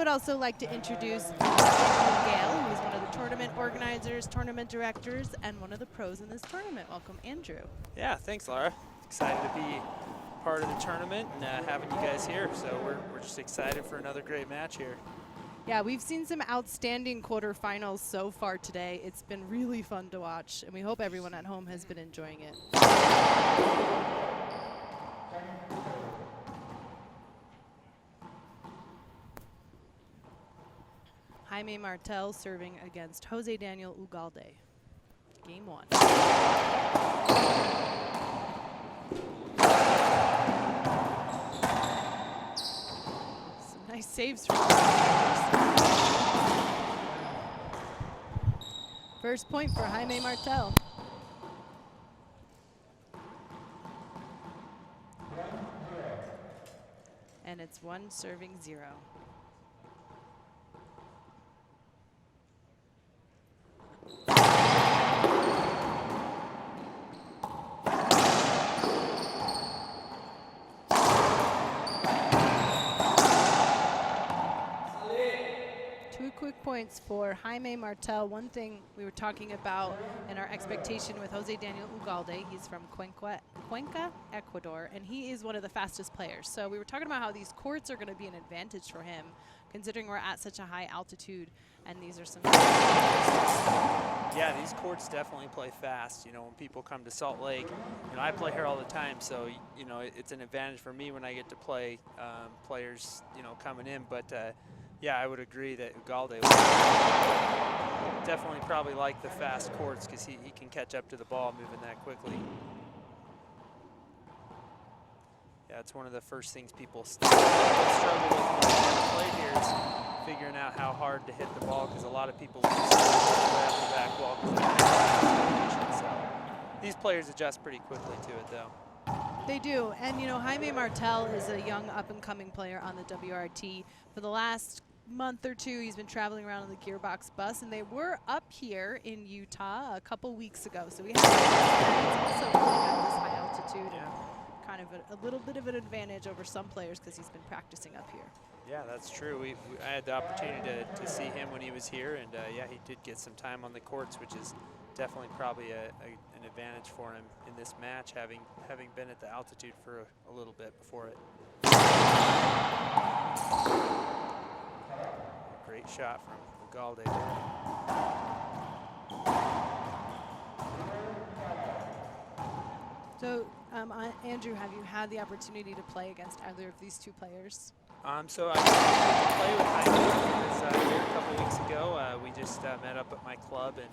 would also like to introduce Gale, who is one of the tournament organizers, tournament directors, and one of the pros in this tournament. Welcome, Andrew. Yeah, thanks, Laura. Excited to be part of the tournament and having you guys here. So we're just excited for another great match here. Yeah, we've seen some outstanding quarterfinals so far today. It's been really fun to watch, and we hope everyone at home has been enjoying it. Jaime Martell serving against Jose Daniel Ugalde. Game 1. Some nice saves from the players. First point for Jaime Martell. And it's 1 serving 0. Points for Jaime Martell. One thing we were talking about in our expectation with Jose Daniel Ugalde, he's from Cuenca, Ecuador, and he is one of the fastest players. So we were talking about how these courts are going to be an advantage for him, considering we're at such a high altitude, and these are some. Yeah, these courts definitely play fast. You know, when people come to Salt Lake, you know, I play here all the time, so you know, it's an advantage for me when I get to play players, you know, coming in, but. Yeah, I would agree that Ugalde would definitely probably like the fast courts because he can catch up to the ball moving that quickly. Yeah, it's one of the first things people struggle with when they play here is figuring out how hard to hit the ball because a lot of people lose off the back wall because of the so these players adjust pretty quickly to it, though. They do, and you know, Jaime Martell is a young up-and-coming player on the WRT. For the last month or two, he's been traveling around on the Gearbox bus, and they were up here in Utah a couple weeks ago. So we have also at this high altitude, and kind of a little bit of an advantage over some players because he's been practicing up here. Yeah, that's true. I had the opportunity to see him when he was here, and yeah, he did get some time on the courts, which is definitely probably an advantage for him in this match, having been at the altitude for a little bit before it. Great shot from Ugalde there. So, Andrew, have you had the opportunity to play against either of these two players? So I got to play with Jaime. I was here a couple weeks ago. We just met up at my club and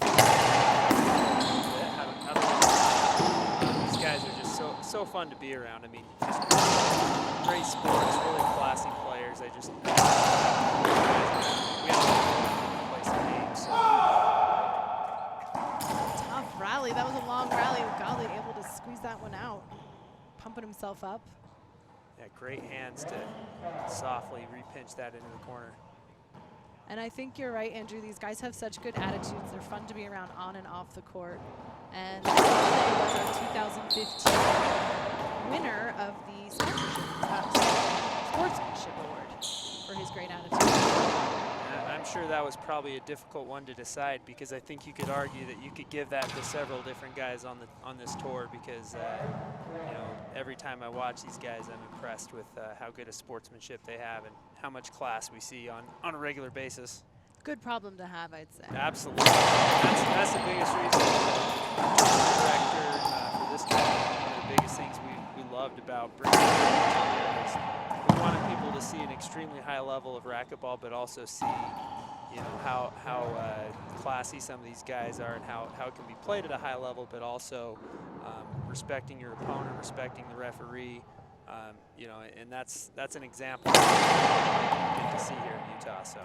these guys are just so fun to be around. I mean, just great sports, really classy players. We have to play some games. So. Tough rally. That was a long rally. Ugalde able to squeeze that one out, pumping himself up. Yeah, great hands to softly repinch that into the corner. And I think you're right, Andrew. These guys have such good attitudes. They're fun to be around on and off the court. And he was our 2015 winner of the Sportsmanship Award for his great attitude. I'm sure that was probably a difficult one to decide because I think you could argue that you could give that to several different guys on this tour because you know, every time I watch these guys, I'm impressed with how good a sportsmanship they have and how much class we see on a regular basis. Good problem to have, I'd say. Absolutely. That's the biggest reason the director for this tournament. One of the biggest things we loved about bringing it is we wanted people to see an extremely high level of racquetball, but also see, you know, how classy some of these guys are and how it can be played at a high level, but also respecting your opponent, respecting the referee, you know, and that's an example we get to see here in Utah. So.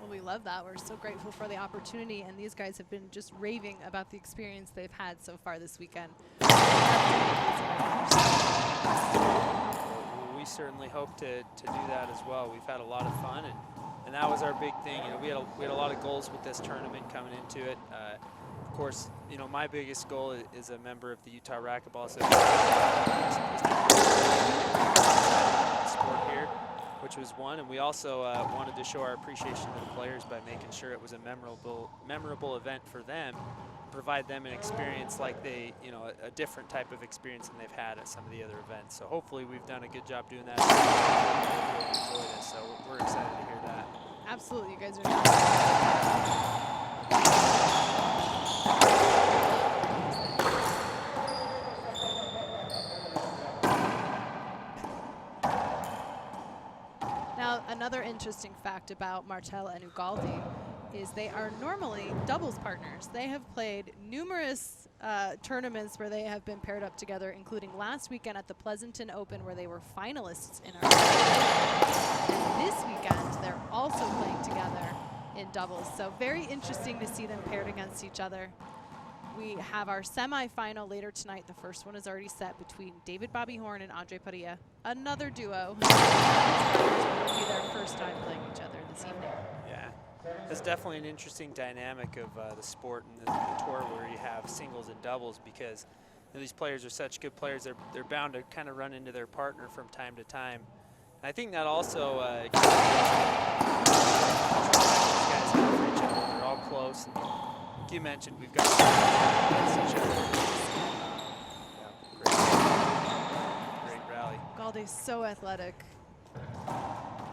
Well, we love that. We're so grateful for the opportunity, and these guys have been just raving about the experience they've had so far this weekend. We certainly hope to do that as well. We've had a lot of fun, and that was our big thing. You know, we had a lot of goals with this tournament coming into it. Of course, you know, my biggest goal is a member of the Utah Racquetball Association sport here, which was was won, and we also wanted to show our appreciation to the players by making sure it was a memorable event for them, provide them an experience like they, you know, a different type of experience than they've had at some of the other events. So hopefully we've done a good job doing that. Really enjoyed it, so we're excited to hear that. Absolutely, you guys are. Now, another interesting fact about Martell and Ugalde is they are normally doubles partners. They have played numerous tournaments where they have been paired up together, including last weekend at the Pleasanton Open where they were finalists in our and this weekend they're also playing together in doubles. So very interesting to see them paired against each other. We have our semifinal later tonight. The first one is already set between David Bobby Horn and Andre Padilla, another duo. It will be their first time playing each other this evening. Yeah, it's definitely an interesting dynamic of the sport and the tour where you have singles and doubles, because you know, these players are such good players. They're bound to kind of run into their partner from time to time. And I think that also these guys have for each other. They're all close. And like you mentioned, we've got against each other. Yeah, great rally. Ugalde's so athletic.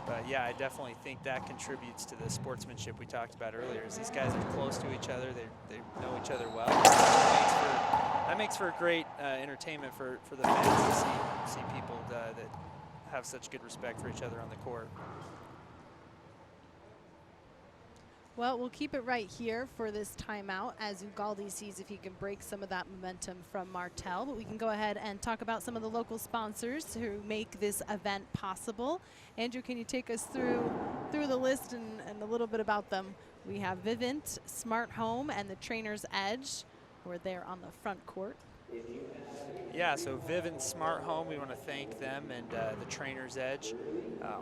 But yeah, I definitely think that contributes to the sportsmanship we talked about earlier. Is these guys are close to each other, they know each other well. That makes for great entertainment for the fans to see people that have such good respect for each other on the court. Well, we'll keep it right here for this timeout as Ugalde sees if he can break some of that momentum from Martell. But we can go ahead and talk about some of the local sponsors who make this event possible. Andrew, can you take us through the list and a little bit about them? We have Vivint, Smart Home, and the Trainer's Edge, who are there on the front court. Yeah, so Vivint Smart Home, we want to thank them, and the Trainer's Edge.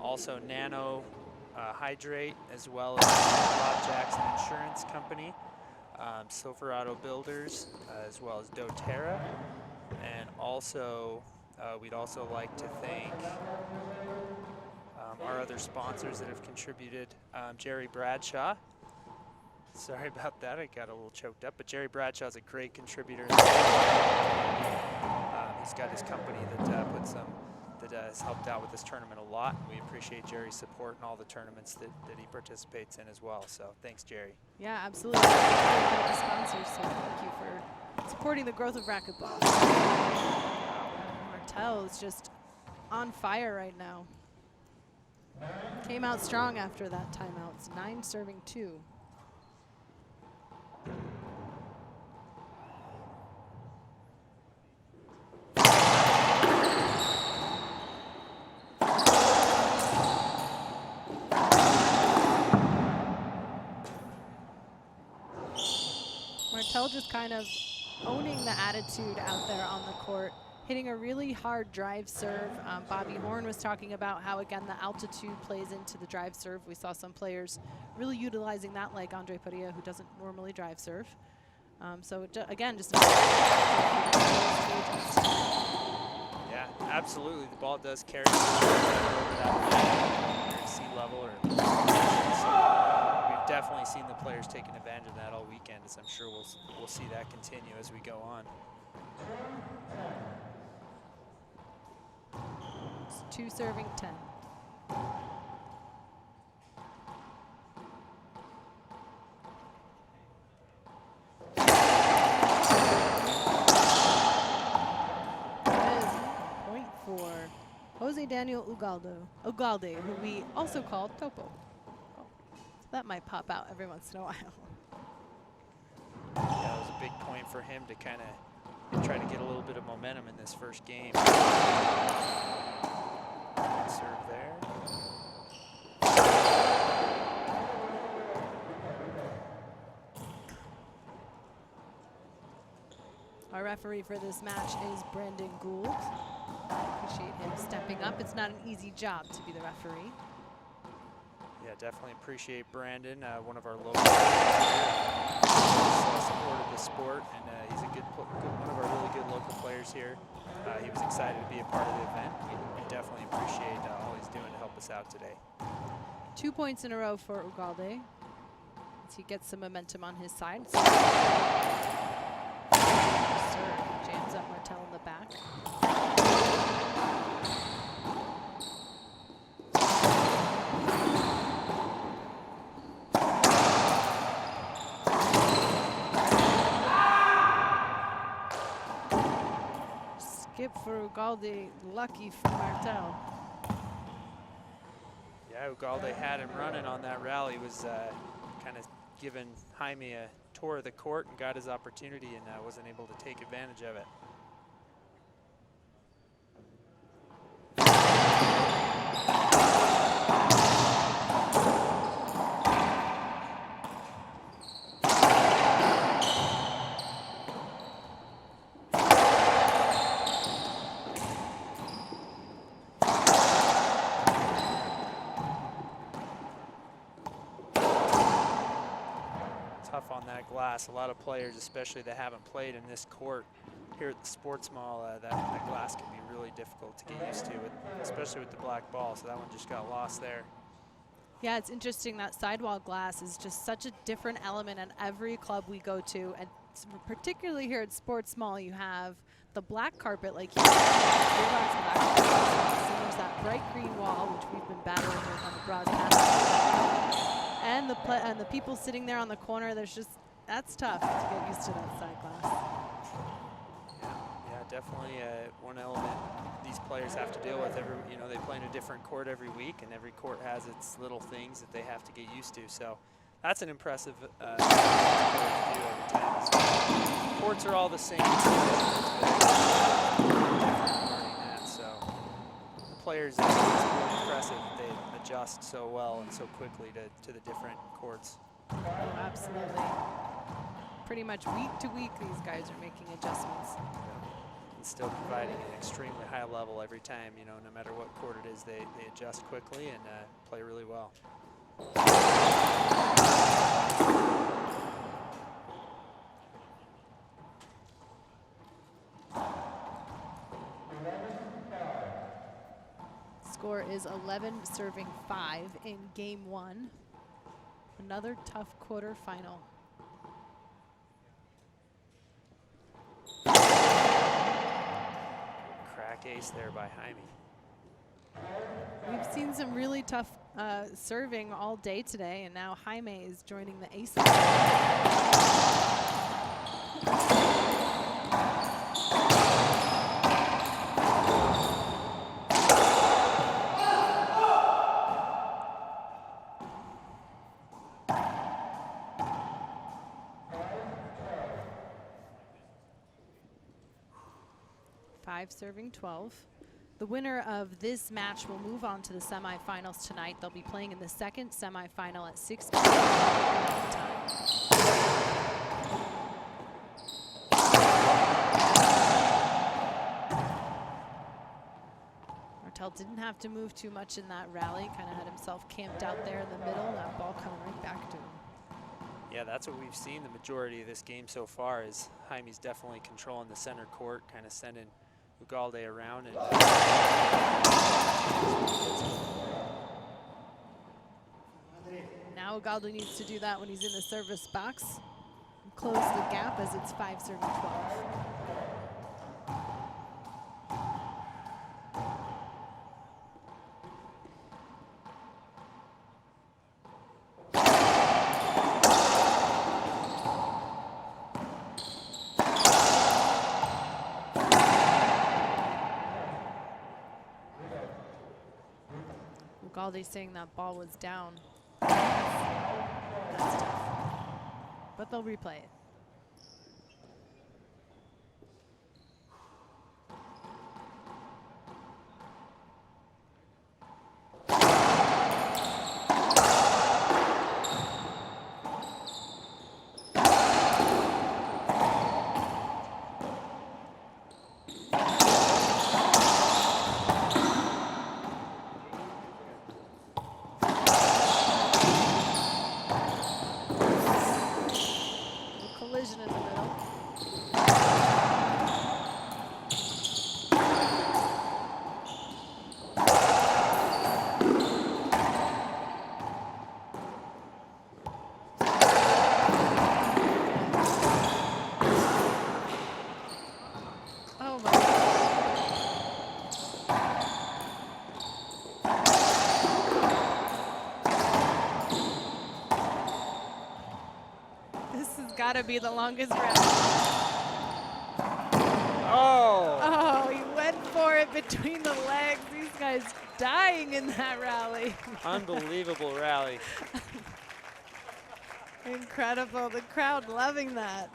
Also Nano Hydrate, as well as Rob Jackson Insurance Company, Silverado Builders, as well as doTERRA. And also, we'd also like to thank our other sponsors that have contributed. Jerry Bradshaw. Sorry about that, I got a little choked up, but Jerry Bradshaw is a great contributor. He's got his company that has helped out with this tournament a lot. We appreciate Jerry's support in all the tournaments that he participates in as well. So thanks, Jerry. Yeah, absolutely. The sponsors, so thank you for supporting the growth of racquetball. Martell is just on fire right now. Came out strong after that timeout. It's 9-2. Martell just kind of owning the attitude out there on the court, hitting a really hard drive serve. Bobby Horn was talking about how, again, the altitude plays into the drive serve. We saw some players really utilizing that, like Andre Padilla, who doesn't normally drive serve. So, again, just yeah, absolutely. The ball does carry over that sea level. We've definitely seen the players taking advantage of that all weekend, as I'm sure we'll see that continue as we go on. It's 2 serving 10. Point for Jose Daniel Ugalde, who we also call Topo. Oh, so that might pop out every once in a while. Yeah, it was a big point for him to kind of try to get a little bit of momentum in this first game. Serve there. Our referee for this match is Brandon Gould. Appreciate him stepping up. It's not an easy job to be the referee. Yeah, definitely appreciate Brandon, one of our local players here. He's supported the sport, and he's one of our really good local players here. He was excited to be a part of the event. We definitely appreciate all he's doing to help us us out today. 2 points in a row for Ugalde as he gets some momentum on his side. Serve jams up Martell in the back. Skip for Ugalde, lucky for Martell. Yeah, Ugalde had him running on that rally, was kind of giving Jaime a tour of the court and got his opportunity and wasn't able to take advantage of it. Tough on that glass. A lot of players, especially that haven't played in this court here at the Sports Mall, that glass can be really difficult to get used to, especially with the black ball. So that one just got lost there. Yeah, it's interesting that sidewall glass is just such a different element at every club we go to, and particularly here at Sports Mall, you have the black carpet, like you said. So there's that bright green wall, which we've been battling with on the broadcast. And the people sitting there on the corner, that's tough to get used to that side glass. Yeah, definitely one element these players have to deal with. They play in a different court every week, and every court has its little things that they have to get used to. So that's an impressive thing to do every time. So courts are all the same. So the players, it's really impressive. They adjust so well and so quickly to the different courts. Absolutely. Pretty much week to week, these guys are making adjustments. And still providing an extremely high level every time, no matter what court it is, they adjust quickly and play really well. Score is 11-5 in game 1. Another tough quarterfinal. Crack ace there by Jaime. We've seen some really tough serving all day today, and now Jaime is joining the ace. 5-12. The winner of this match will move on to the semifinals tonight. They'll be playing in the second semifinal at 6 p.m. time. Martell didn't have to move too much in that rally, kind of had himself camped out there in the middle, that ball coming right back to him. Yeah, that's what we've seen the majority of this game so far, is Jaime's definitely controlling the center court, kind of sending Ugalde around. And now Ugalde needs to do that when he's in the service box and close the gap as it's 5-12. Ugalde saying that ball was down. That's tough. But they'll replay it. gotta be the longest round. Oh! Oh, he went for it between the legs. These guys dying in that rally. Unbelievable rally. Incredible. The crowd loving that.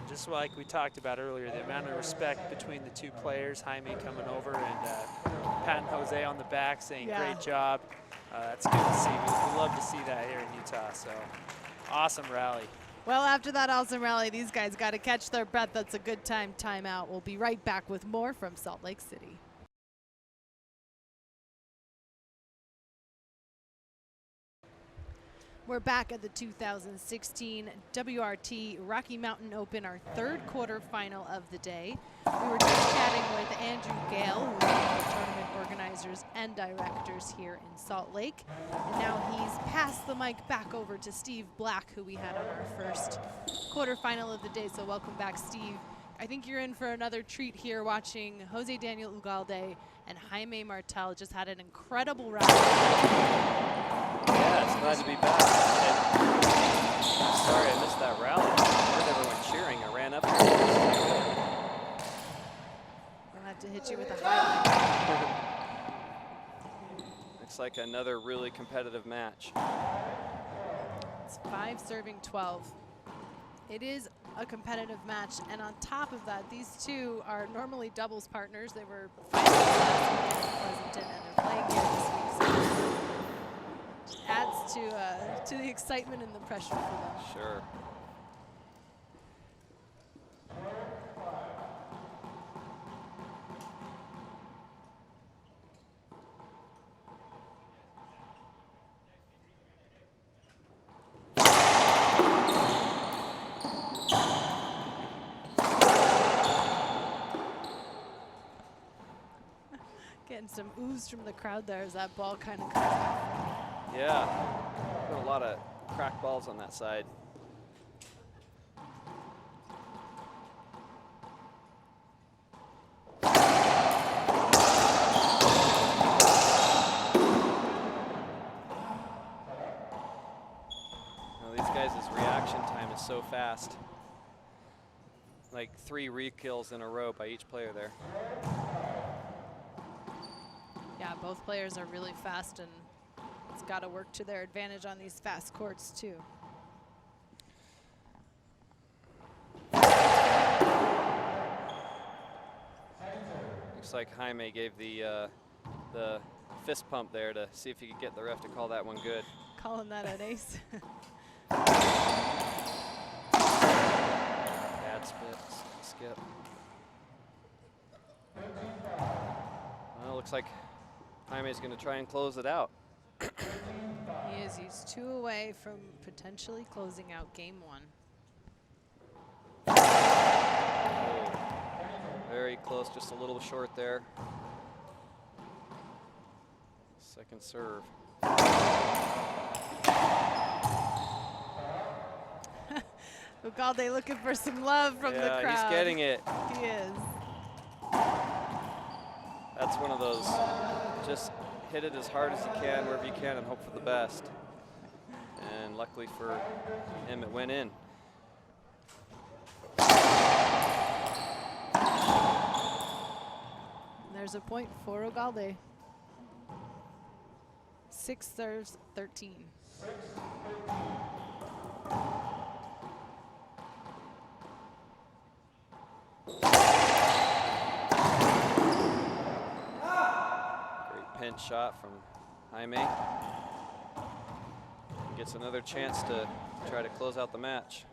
Just like we talked about earlier, the amount of respect between the two players, Jaime coming over and patting Jose on the back saying, great job. That's good to see. We love to see that here in Utah, so awesome rally. Well, after that awesome rally, these guys got to catch their breath. That's a good timeout. We'll be right back with more from Salt Lake City. We're back at the 2016 WRT Rocky Mountain Open, our third quarterfinal of the day. We were just chatting with Andrew Gale, who is one of the tournament organizers and directors here in Salt Lake. And now he's passed the mic back over to Steve Black, who we had on our first quarterfinal of the day. So welcome back, Steve. I think you're in for another treat here watching Jose Daniel Ugalde and Jaime Martell just had an incredible rally. Yeah, it's glad to be back. I'm sorry I missed that rally. I heard everyone cheering. I ran up there. We'll have to hit you with a highlight. Looks like another really competitive match. It's 5-12. It is a competitive match, and on top of that, these two are normally doubles partners. They were fighting in Pleasanton, and they're playing here this week. So it adds to the excitement and the pressure for them. Sure. Getting some oohs from the crowd there as that ball kind of comes off. Yeah, put a lot of cracked balls on that side. Now these guys' reaction time is so fast. Like 3 re-kills in a row by each player there. Yeah, both players are really fast, and it's got to work to their advantage on these fast courts too. Looks like Jaime gave the fist pump there to see if he could get the ref to call that one good. Calling that an ace. Bad skip. Well, looks like Jaime's going to try and close it out. He is. He's 2 away from potentially closing out game 1. Oh, very close, just a little short there. Second serve. Ugalde looking for some love from the crowd. Yeah, he's getting it. He is. That's one of those, just hit it as hard as you can, wherever you can, and hope for the best. And luckily for him, it went in. And there's a point for Ugalde. 6 serves, 13. Pinch shot from Jaime. Gets another chance to try to close out the match.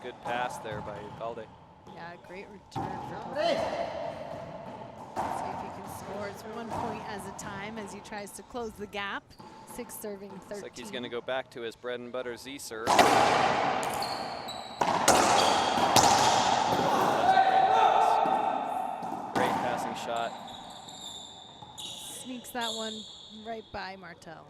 Good pass there by Ugalde. Yeah, great return for Ugalde. See if he can score. It's 1 point as a time as he tries to close the gap. 6 serving 13. Looks like he's going to go back to his bread and butter Z serve. Great passing shot. Sneaks that one right by Martell.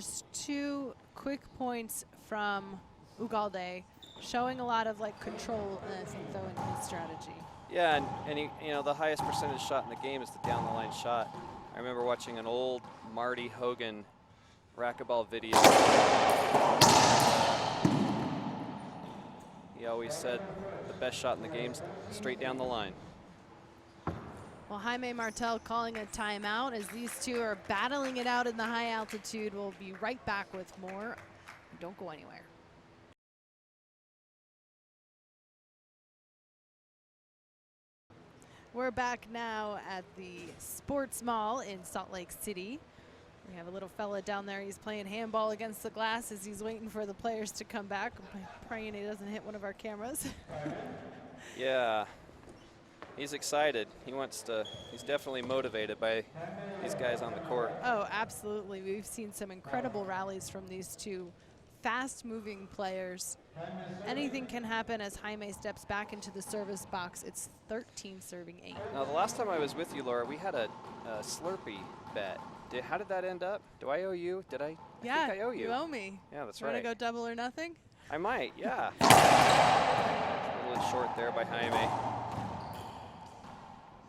there's 2 quick points from Ugalde, showing a lot of like control though in his strategy. Yeah, and he, you know, the highest percentage shot in the game is the down the line shot. I remember watching an old Marty Hogan racquetball video. He always said the best shot in the game's straight down the line. Well, Jaime Martell calling a timeout as these two are battling it out in the high altitude. We'll be right back with more. Don't go anywhere. We're back now at the Sports Mall in Salt Lake City. We have a little fella down there. He's playing handball against the glass as he's waiting for the players to come back. I'm praying he doesn't hit one of our cameras. Yeah, he's excited. He wants to, he's definitely motivated by these guys on the court. Oh, absolutely. We've seen some incredible rallies from these two fast-moving players. Anything can happen as Jaime steps back into the service box. It's 13 serving 8. Now, the last time I was with you, Laura, we had a Slurpee bet. How did that end up? Do I owe you? Did I? Yeah, I think I owe you. You owe me. Yeah, that's You right. want to go double or nothing? I might, yeah. A little short there by Jaime.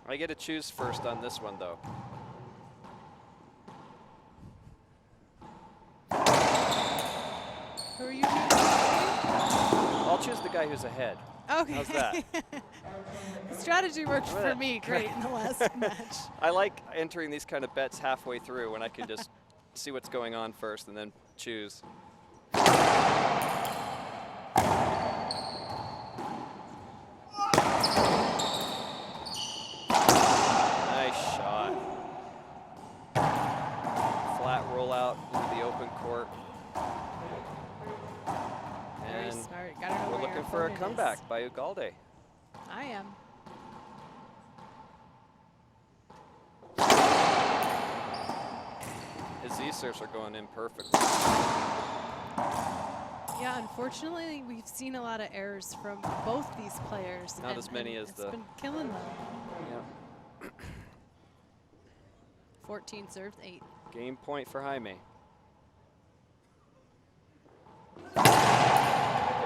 I get to choose first on this one, though. Who are you choosing? I'll choose the guy who's ahead. Okay. How's that? The strategy worked for me great in the last match. I like entering these kind of bets halfway through when I can just see what's going on first and then choose. Nice shot. Flat rollout into the open court. Very And smart. Gotta know we're where your looking for a opponent comeback is. by Ugalde. I am. His Z-serves are going in perfectly. Yeah, unfortunately, we've seen a lot of errors from both these players. Not as many as it's been killing them. Yeah. 14 served, 8. Game point for Jaime.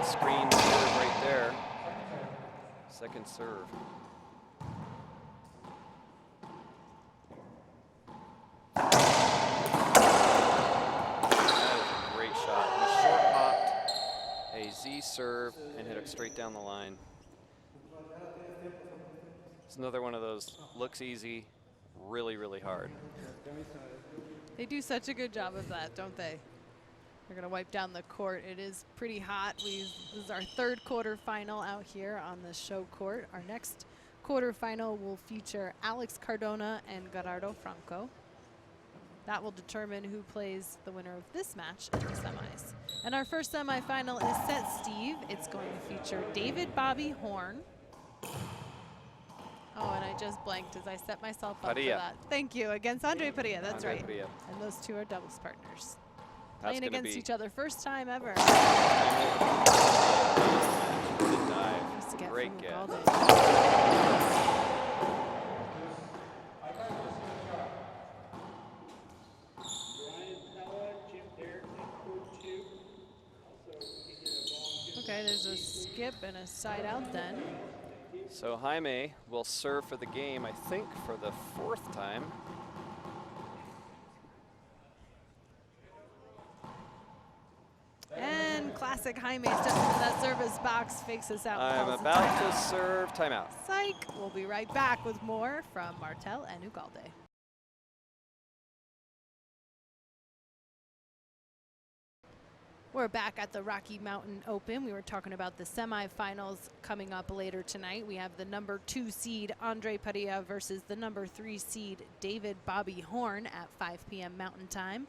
Screen serve right there. Second serve. That is a great shot. He short hopped a Z serve and hit it straight down the line. It's another one of those, looks easy, really, really hard. They do such a good job of that, don't they? They're going to wipe down the court. It is pretty hot. This is our 3rd quarterfinal out here on the show court. Our next quarterfinal will feature Alex Cardona and Gerardo Franco. That will determine who plays the winner of this match in the semis. And our first semifinal is set, Steve. It's going to feature David Bobby Horn. Oh, and I just blanked as I set myself up Padilla. for that. Thank you. Against Andre Padilla, that's Andre right. Padilla. And those two are doubles partners. That's Playing gonna against be each other, first time ever. Good dive. Nice get Great from get. Ugalde. Okay, there's a skip and a side out then. So Jaime will serve for the game, I think, for the 4th time. And classic Jaime steps into that service box, fakes us out. I'm calls a about timeout. to serve timeout. Psych. We'll be right back with more from Martell and Ugalde. We're back at the Rocky Mountain Open. We were talking about the semifinals coming up later tonight. We have the number 2 seed Andre Padilla versus the number 3 seed David Bobby Horn at 5 p.m. Mountain Time.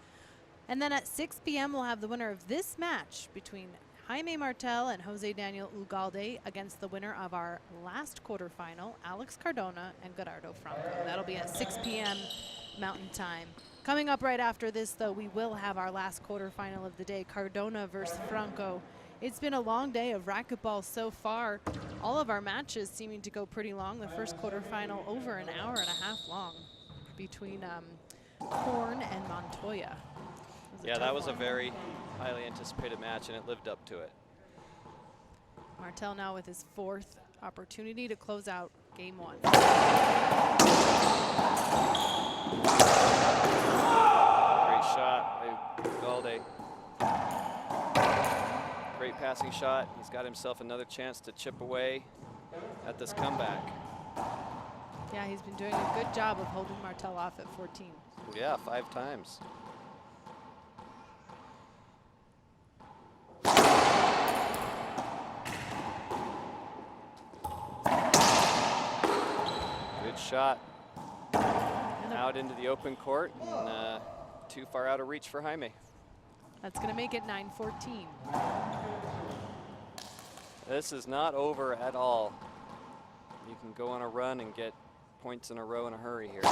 And then at 6 p.m. we'll have the winner of this match between Jaime Martell and Jose Daniel Ugalde against the winner of our last quarterfinal, Alex Cardona and Gerardo Franco. That'll be at 6 p.m. Mountain Time. Coming up right after this, though, we will have our last quarterfinal of the day, Cardona versus Franco. It's been a long day of racquetball so far. All of our matches seeming to go pretty long. The first quarterfinal over an hour and a half long between Horn and Montoya. It was Yeah, that was a very highly anticipated match, and it lived up to it. Martell now with his 4th opportunity to close out game 1. Great shot by Ugalde. Great passing shot. He's got himself another chance to chip away at this comeback. Yeah, he's been doing a good job of holding Martell off at 14. Yeah, 5 times. Good shot. Out into the open court, and too far out of reach for Jaime. That's going to make it 9-14. This is not over at all. You can go on a run and get points in a row in a hurry here.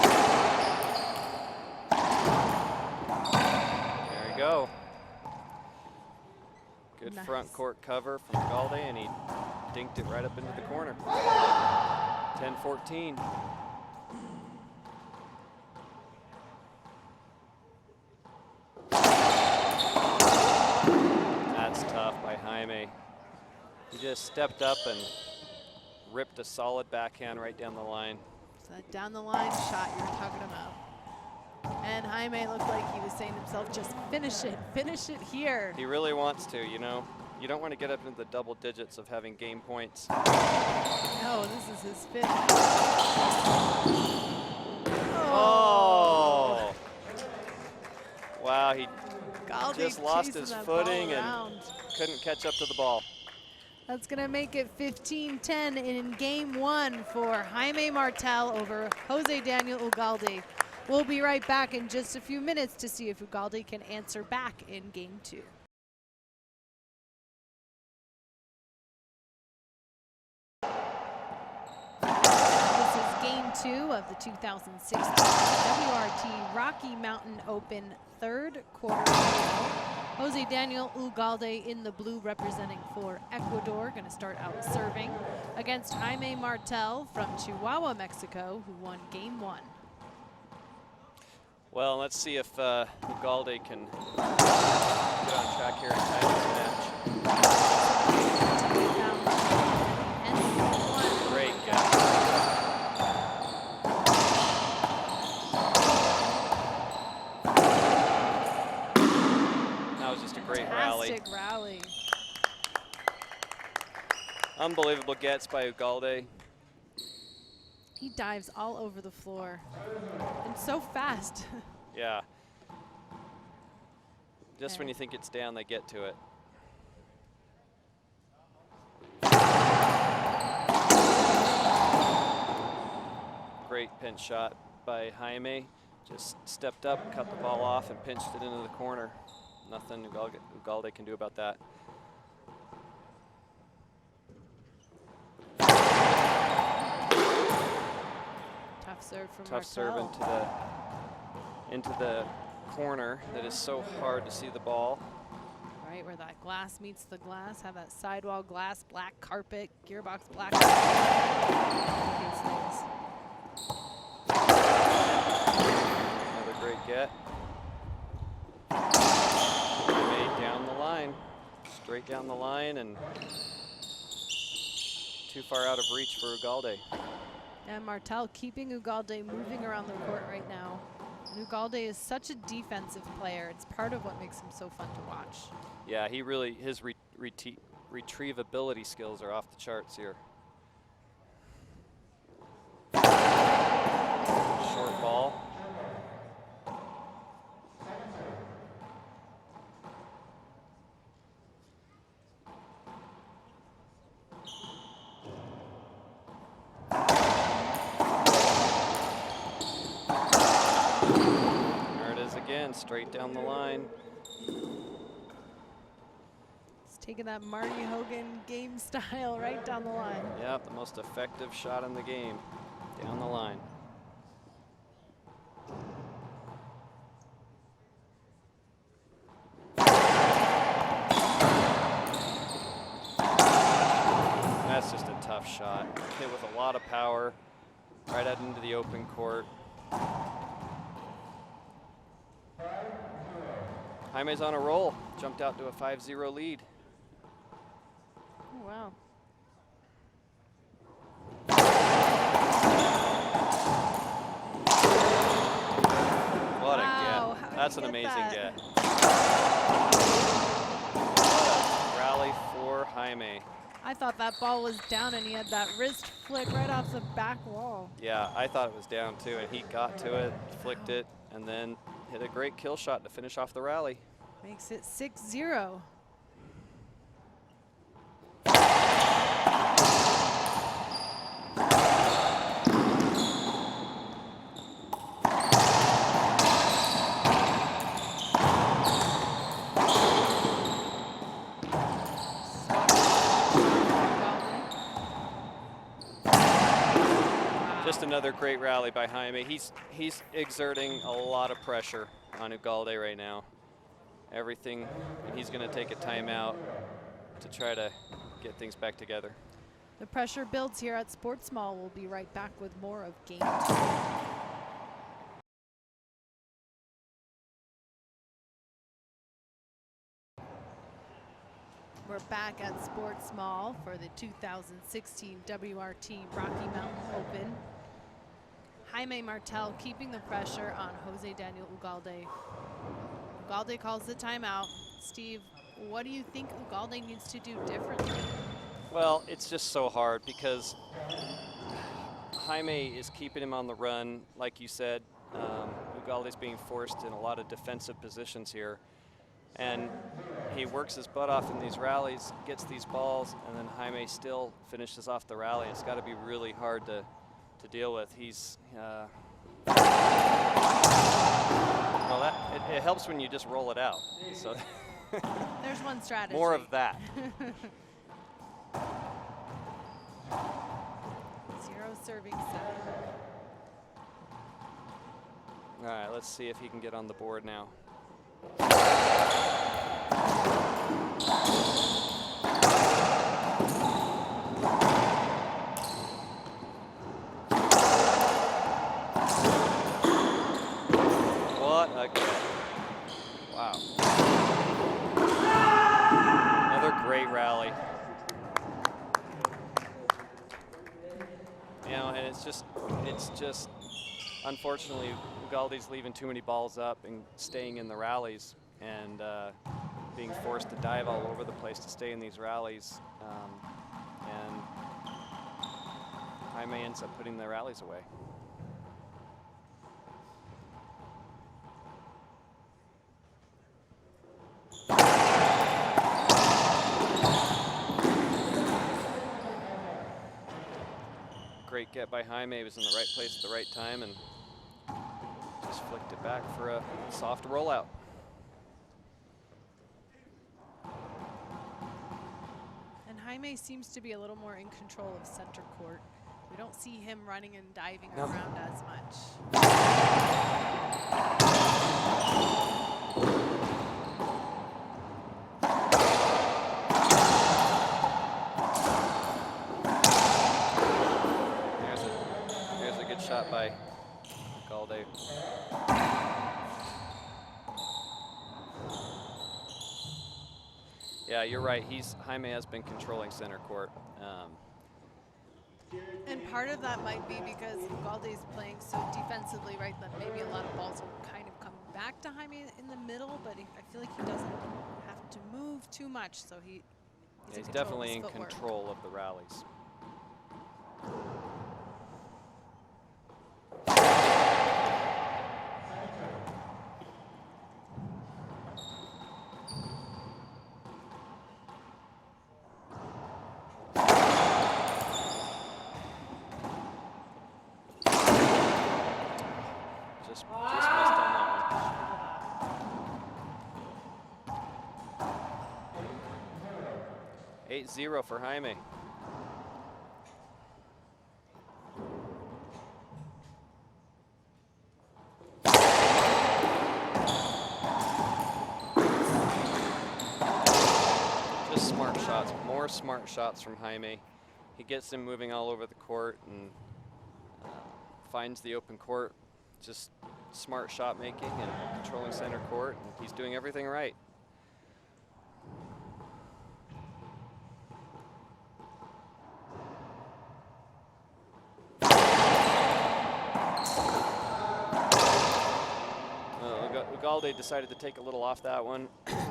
There you go. Good Nice. front court cover from Ugalde, and he dinked it right up into the corner. 10-14. That's tough by Jaime. He just stepped up and ripped a solid backhand right down the line. So that down the line shot you were talking about. And Jaime looked like he was saying to himself, just finish it here. He really wants to, you know. You don't want to get up into the double digits of having game points. No, this is his 5th. Oh! Wow, he Ugalde just lost chasing his that footing ball and around. couldn't catch up to the ball. That's going to make it 15-10 in game 1 for Jaime Martell over Jose Daniel Ugalde. We'll be right back in just a few minutes to see if Ugalde can answer back in game 2. This is game 2 of the 2016 WRT Rocky Mountain Open 3rd quarter final. Jose Daniel Ugalde in the blue representing for Ecuador, going to start out serving against Jaime Martell from Chihuahua, Mexico, who won game 1. Well, let's see if Ugalde can get on track here and tie this match. Great catch. That was just a great rally. Fantastic rally. Unbelievable gets by Ugalde. He dives all over the floor and so fast. Yeah. Just when you think it's down, they get to it. Great pinch shot by Jaime. Just stepped up, cut the ball off, and pinched it into the corner. Nothing Ugalde can do about that. Tough serve from Tough serve Martell. into the corner that is so hard to see the ball. Right where that glass meets the glass, have that sidewall glass, black carpet, gearbox black. These things. Another great get. Made down the line, straight down the line, and too far out of reach for Ugalde. And Martell keeping Ugalde moving around the court right now. And Ugalde is such a defensive player. It's part of what makes him so fun to watch. Yeah, he really, his retrievability skills are off the charts here. Short ball. There it is again, straight down the line. He's taking that Marty Hogan game style right down the line. Yep, the most effective shot in the game, down the line. That's just a tough shot. Hit with a lot of power, right out into the open court. Jaime's on a roll. Jumped out to a 5-0 lead. Oh, wow. What Wow, a how get. did That's he an get amazing that? get. Rally for Jaime. I thought that ball was down and he had that wrist flick right off the back wall. Yeah, I thought it was down too, and he got to it, flicked it, and then hit a great kill shot to finish off the rally. Makes it 6-0. Just another great rally by Jaime. He's exerting a lot of pressure on Ugalde right now. Everything, and he's going to take a timeout to try to get things back together. The pressure builds here at Sports Mall. We'll be right back with more of Game 2. We're back at Sports Mall for the 2016 WRT Rocky Mountain Open. Jaime Martell keeping the pressure on Jose Daniel Ugalde. Ugalde calls the timeout. Steve, what do you think Ugalde needs to do differently? Well, it's just so hard because Jaime is keeping him on the run, like you said. Ugalde's being forced in a lot of defensive positions here. And he works his butt off in these rallies, gets these balls, and then Jaime still finishes off the rally. It's got to be really hard to deal with. He's, well, it helps when you just roll it out. So there's one strategy. More of that. 0 serving set. All right, let's see if he can get on the board now. What a get. Wow. Another great rally. You know, and it's just unfortunately Ugalde's leaving too many balls up and staying in the rallies and being forced to dive all over the place to stay in these rallies. And Jaime ends up putting the rallies away. Great get by Jaime. He was in the right place at the right time and just flicked it back for a soft rollout. And Jaime seems to be a little more in control of center court. We don't see him running and diving around as much. There's a good shot by Ugalde. Yeah, you're right. Jaime has been controlling center court. And part of that might be because Ugalde is playing so defensively, right, that maybe a lot of balls will kind of come back to Jaime in the middle, but I feel like he doesn't have to move too much, so he's definitely in control of the rallies. Just missed on that one. 8-0 for Jaime. Just smart shots, more smart shots from Jaime. He gets him moving all over the court and finds the open court. Just smart shot making and controlling center court, and he's doing everything right. Ugalde decided to take a little off that one,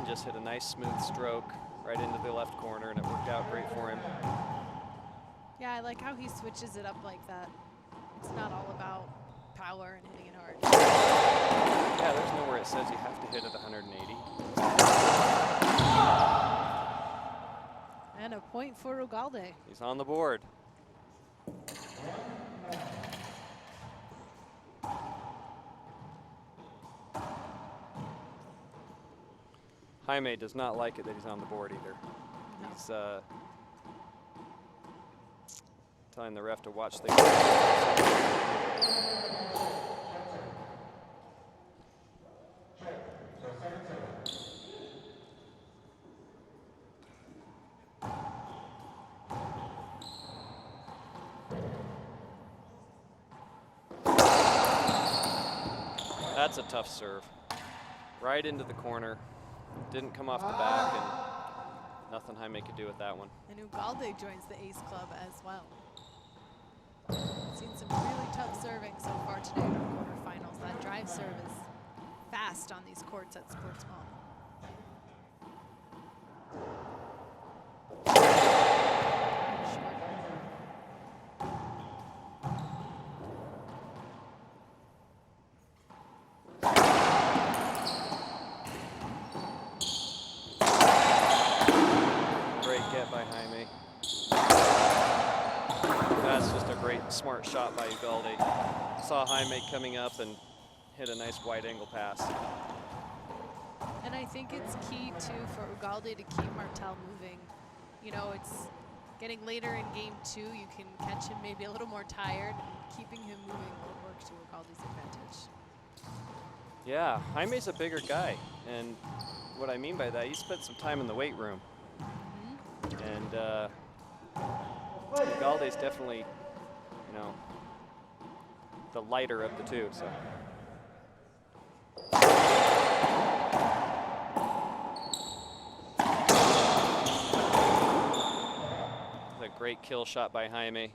just hit a nice smooth stroke right into the left corner, and it worked out great for him. Yeah, I like how he switches it up like that. It's not all about power and hitting it hard. Yeah, there's nowhere it says you have to hit it 180. And a point for Ugalde. He's on the board. Jaime does not like it that he's on the board either. No. He's telling the ref to watch the. That's a tough serve. Right into the corner. Didn't come off the back, and nothing Jaime could do with that one. And Ugalde joins the Ace Club as well. Seen some really tough serving so far today in the quarterfinals. That drive serve is fast on these courts at Sports Mall. Smart shot by Ugalde. Saw Jaime coming up and hit a nice wide angle pass. And I think it's key too for Ugalde to keep Martell moving. You know, it's getting later in game 2, you can catch him maybe a little more tired, and keeping him moving will work to Ugalde's advantage. Yeah, Jaime's a bigger guy, and what I mean by that, he spent some time in the weight room. And Ugalde's definitely, you know, the lighter of the two, so. A great kill shot by Jaime.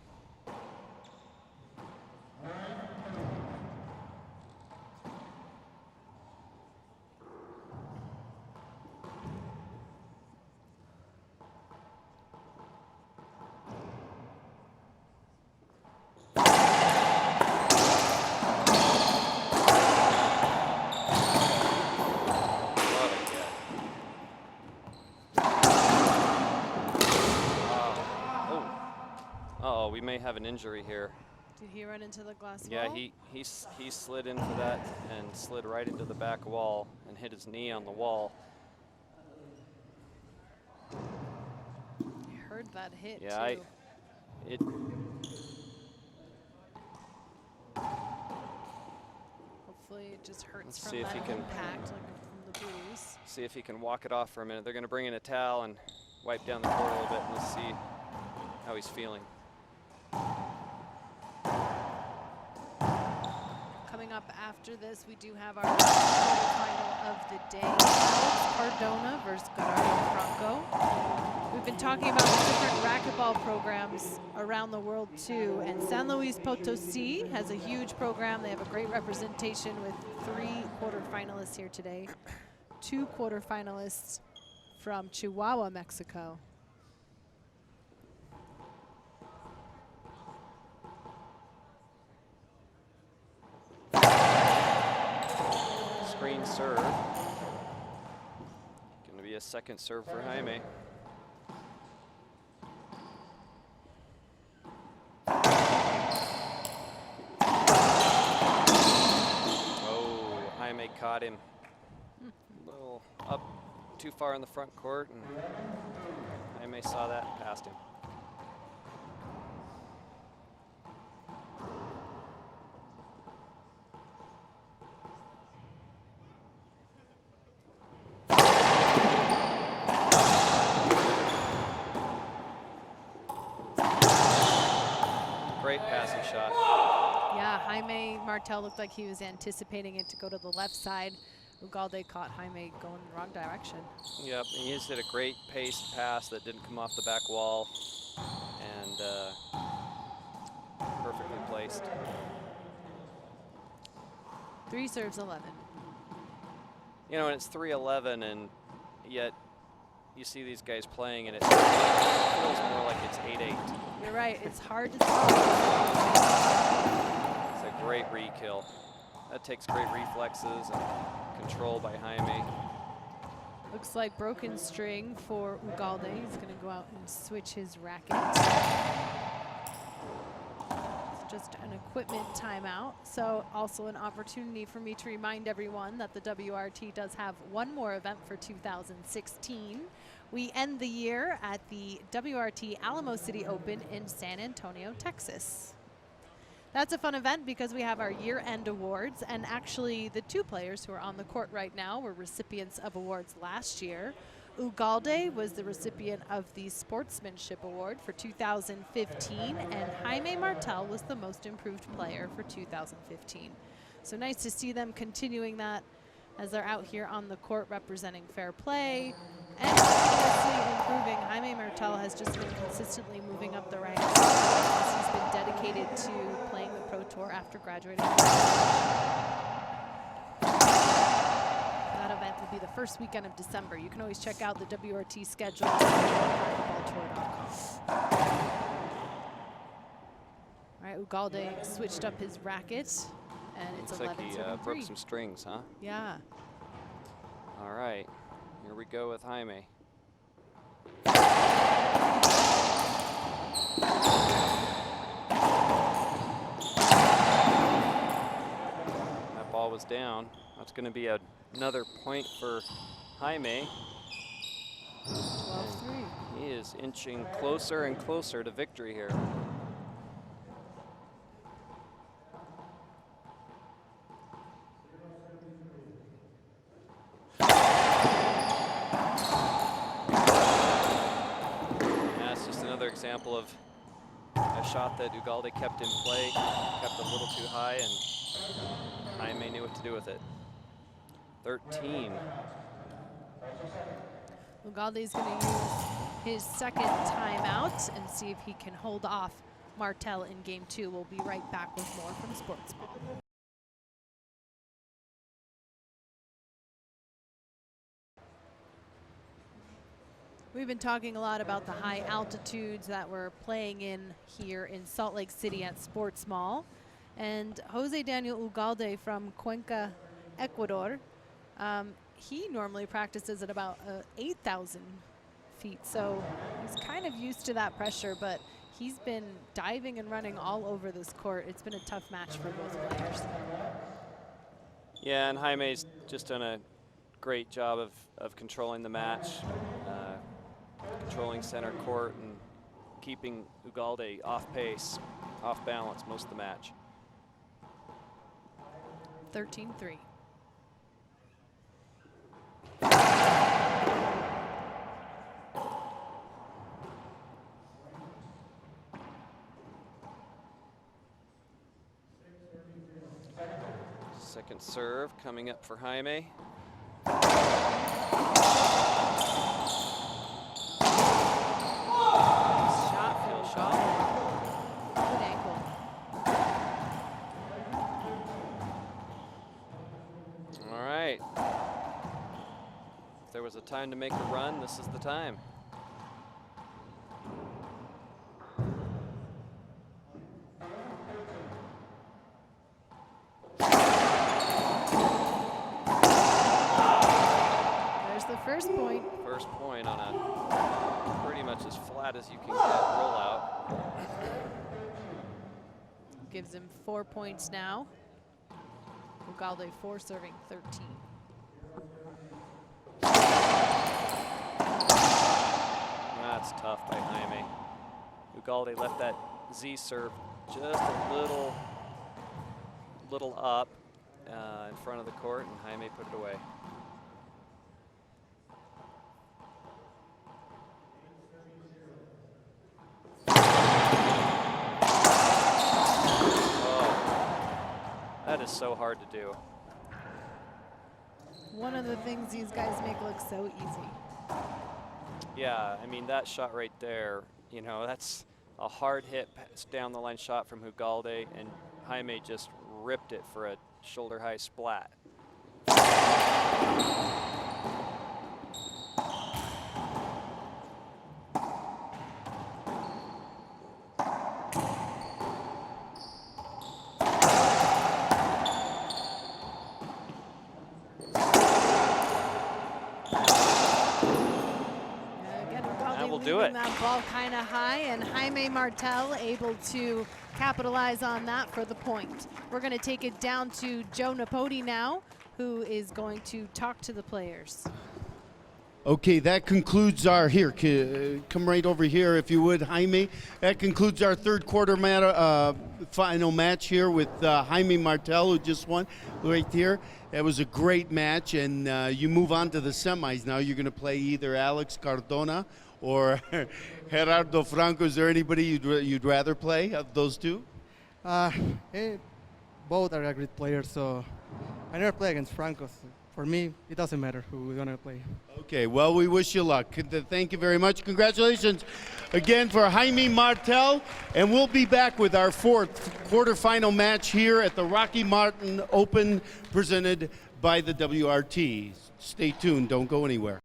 We may have an injury here. Did he run into the glass wall? Yeah, he slid into that and slid right into the back wall and hit his knee on the wall. I heard that hit yeah, too. Hopefully it just hurts from that impact, like from the bruise. See if he can walk it off for a minute. They're going to bring in a towel and wipe down the court a little bit, and let's see how he's feeling. Coming up after this, we do have our quarterfinal of the day. Alex Cardona versus Gerardo Franco. We've been talking about the different racquetball programs around the world too, and San Luis Potosi has a huge program. They have a great representation with 3 quarterfinalists here today. 2 quarterfinalists from Chihuahua, Mexico. Screen serve. Going to be a second serve for Jaime. Oh, Jaime caught him. A little up too far in the front court, and Jaime saw that and passed him. Great passing shot. Yeah, Jaime Martell looked like he was anticipating it to go to the left side. Ugalde caught Jaime going in the wrong direction. Yep, and he just did a great paced pass that didn't come off the back wall, and perfectly placed. 3 serves 11. You know, and it's 3-11, and yet you see these guys playing, and it feels more like it's 8-8. You're right, it's hard to tell. It's a great re-kill. That takes great reflexes and control by Jaime. Looks like broken string for Ugalde. He's going to go out and switch his racket. It's just an equipment timeout. So also an opportunity for me to remind everyone that the WRT does have one more event for 2016. We end the year at the WRT Alamo City Open in San Antonio, Texas. That's a fun event because we have our year-end awards, and actually the 2 players who are on the court right now were recipients of awards last year. Ugalde was the recipient of the Sportsmanship Award for 2015, and Jaime Martell was the Most Improved Player for 2015. So nice to see them continuing that as they're out here on the court representing fair play and continuously improving. Jaime Martell has just been consistently moving up the ranks as he's been dedicated to playing the Pro Tour after graduating. That event will be the first weekend of December. You can always check out the WRT schedule at racquetballtour.com. All right, Ugalde switched up his racket, and it's Looks like he 11-3. broke some strings, huh? Yeah. All right, here we go with Jaime. That ball was down. That's going to be another point for Jaime. 12-3. He is inching closer and closer to victory here. Example of a shot that Ugalde kept in play, kept a little too high, and Jaime knew what to do with it. 13. Ugalde is going to use his second timeout and see if he can hold off Martell in game 2. We'll be right back with more from Sports Ball. We've been talking a lot about the high altitudes that we're playing in here in Salt Lake City at Sports Mall. And Jose Daniel Ugalde from Cuenca, Ecuador, he normally practices at about 8,000 feet. So he's kind of used to that pressure, but he's been diving and running all over this court. It's been a tough match for both players. Yeah, and Jaime's just done a great job of controlling the match. Controlling center court and keeping Ugalde off pace, off balance most of the match. 13-3. Second serve coming up for Jaime. Good ankle. All right. If there was a time to make a run, this is the time. There's the first point. First point on a pretty much as flat as you can get rollout. Gives him 4 points now. Ugalde 4 serving 13. That's tough by Jaime. Ugalde left that Z serve just a little up in front of the court, and Jaime put it away. is so hard to do. One of the things these guys make look so easy. Yeah, I mean, that shot right there, you know, that's a hard hit down the line shot from Ugalde, and Jaime just ripped it for a shoulder high splat. Will do it. That ball kind of high, and Jaime Martell able to capitalize on that for the point. We're going to take it down to Joe Napodi now, who is going to talk to the players. Okay, that concludes our, here, come right over here if you would, Jaime. That concludes our third quarter final match here with Jaime Martell, who just won right here. That was a great match, and you move on to the semis now. You're going to play either Alex Cardona or Gerardo Franco. Is there anybody you'd rather play of those two? Both are great players, so I never play against Franco. So for me, it doesn't matter who we're going to play. Okay, well, we wish you luck. Thank you very much. Congratulations again for Jaime Martell, and we'll be back with our fourth quarterfinal match here at the Rocky Mountain Open presented by the WRT. Stay tuned. Don't go anywhere.